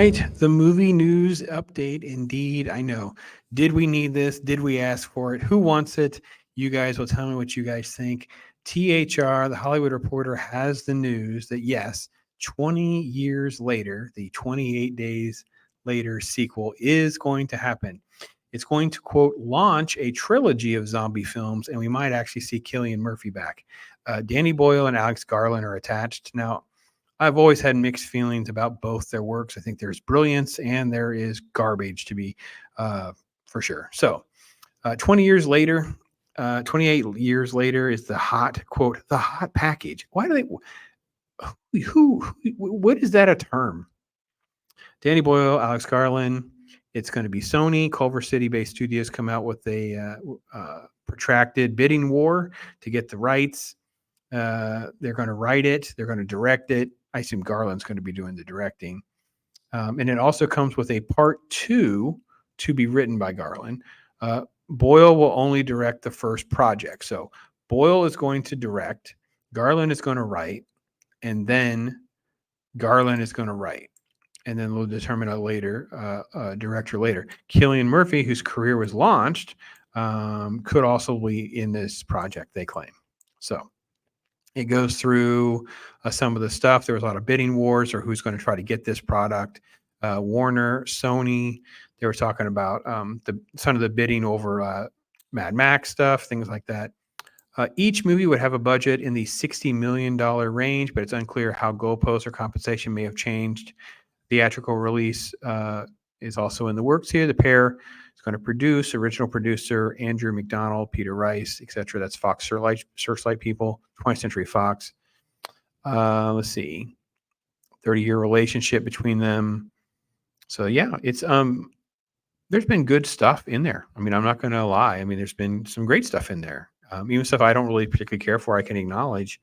right, the movie news update. Indeed, I know. Did we need this? Did we ask for it? Who wants it? You guys will tell me what you guys think. THR, the Hollywood Reporter, has the news that yes, 20 years later, the 28 days later sequel is going to happen. It's going to, quote, launch a trilogy of zombie films, and we might actually see Cillian Murphy back. Danny Boyle and Alex Garland are attached. Now, I've always had mixed feelings about both their works. I think there's brilliance and there is garbage to be, for sure. So, 20 years later, 28 years later is the hot, quote, the hot package. Why do what is that a term? Danny Boyle, Alex Garland. It's going to be Sony. Culver City-based studios come out with a protracted bidding war to get the rights. They're going to write it. They're going to direct it. I assume Garland's going to be doing the directing. And it also comes with a part 2 to be written by Garland. Boyle will only direct the first project. So Boyle is going to direct, Garland is going to write, and then Garland is going to write. And then we'll determine a director later. Cillian Murphy, whose career was launched, could also be in this project, they claim. So it goes through some of the stuff. There was a lot of bidding wars or who's going to try to get this product. Warner, Sony, they were talking about some of the bidding over Mad Max stuff, things like that. Each movie would have a budget in the $60 million range, but it's unclear how goalposts or compensation may have changed. Theatrical release is also in the works here. The pair is going to produce, original producer Andrew McDonald, Peter Rice, etc. That's Fox Searchlight people, 20th Century Fox. Let's see, 30-year relationship between them. So yeah, it's there's been good stuff in there. I mean, I'm not going to lie. I mean, there's been some great stuff in there. Even stuff I don't really particularly care for, I can acknowledge.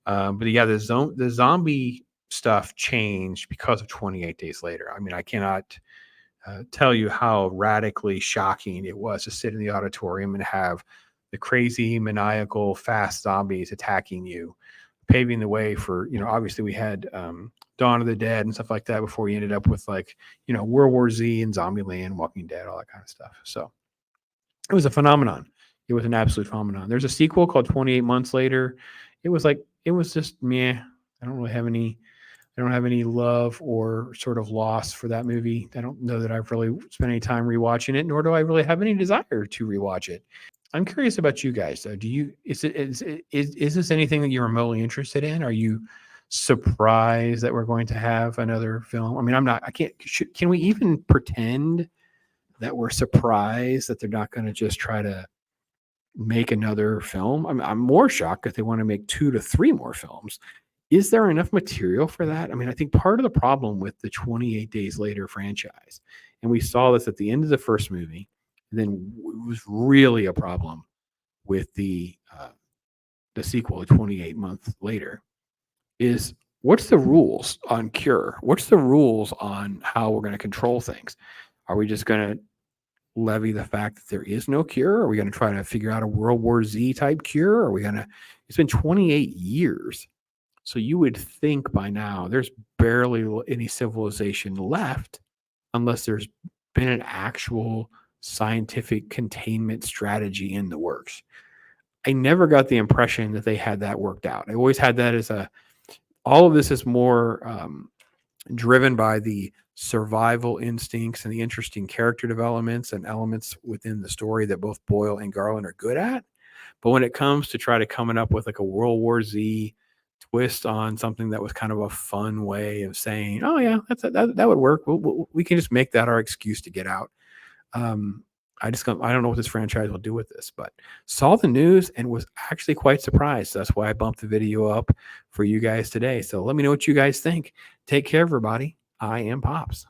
But yeah, the zombie stuff changed because of 28 days later. I mean, I cannot tell you how radically shocking it was to sit in the auditorium and have the crazy, maniacal, fast zombies attacking you, paving the way for, obviously we had Dawn of the Dead and stuff like that before we ended up with World War Z and Zombieland, Walking Dead, all that kind of stuff. So it was a phenomenon. It was an absolute phenomenon. There's a sequel called 28 Months Later. It was just meh. I don't have any love or sort of loss for that movie. I don't know that I've really spent any time rewatching it, nor do I really have any desire to rewatch it. I'm curious about you guys, though. Is this anything that you're remotely interested in? Are you surprised that we're going to have another film? I mean, can we even pretend that we're surprised that they're not going to just try to make another film? I'm more shocked if they want to make 2 to 3 more films. Is there enough material for that? I mean, I think part of the problem with the 28 Days Later franchise, and we saw this at the end of the first movie, and then it was really a problem with the sequel, 28 Months Later, is what's the rules on cure? What's the rules on how we're going to control things? Are we just going to levy the fact that there is no cure? Are we going to try to figure out a World War Z type cure? It's been 28 years. So you would think by now there's barely any civilization left unless there's been an actual scientific containment strategy in the works. I never got the impression that they had that worked out. I always had that as all of this is more driven by the survival instincts and the interesting character developments and elements within the story that both Boyle and Garland are good at. But when it comes to try to coming up with like a World War Z twist on something that was kind of a fun way of saying, oh yeah, that would work. We can just make that our excuse to get out. I don't know what this franchise will do with this, but saw the news and was actually quite surprised. That's why I bumped the video up for you guys today. So let me know what you guys think. Take care, everybody. I am Pops.